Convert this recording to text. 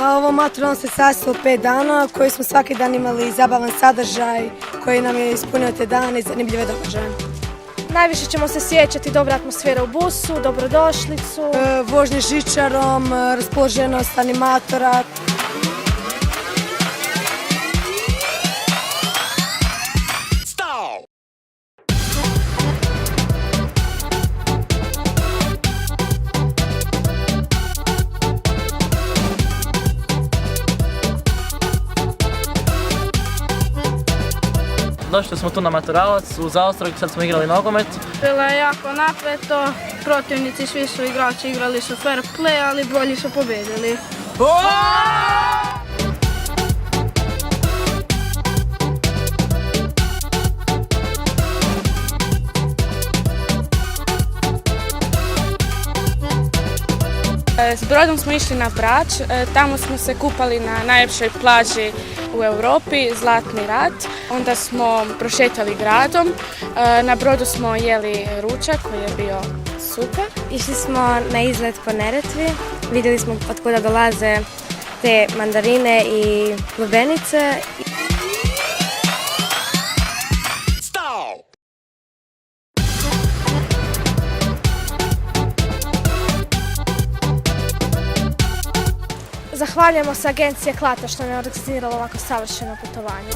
Ovo maturalno se sastoji od 5 dana koji smo svaki dan imali zabavan sadržaj koji nam je ispunio te dane i zanimljive događaje. Najviše ćemo se sjećati dobra atmosfera u busu, dobrodošlicu. Vožnje žičarom, raspoloženost animatora. Došli smo tu na maturalac u Zaostrog, sad smo igrali nogomet. Bilo je jako napeto, protivnici svi su igrači igrali su fair play, ali bolji su pobjedili. S brodom smo išli na Brač, tamo smo se kupali na najljepšoj plaži u Europi, Zlatni rat. Onda smo prošetali gradom, na brodu smo jeli ručak koji je bio super. Išli smo na izlet po Neretvi, vidjeli smo od kuda dolaze te mandarine i lubenice. Zahvaljujemo se agencije Klata što nam je organizirala ovako savršeno putovanje.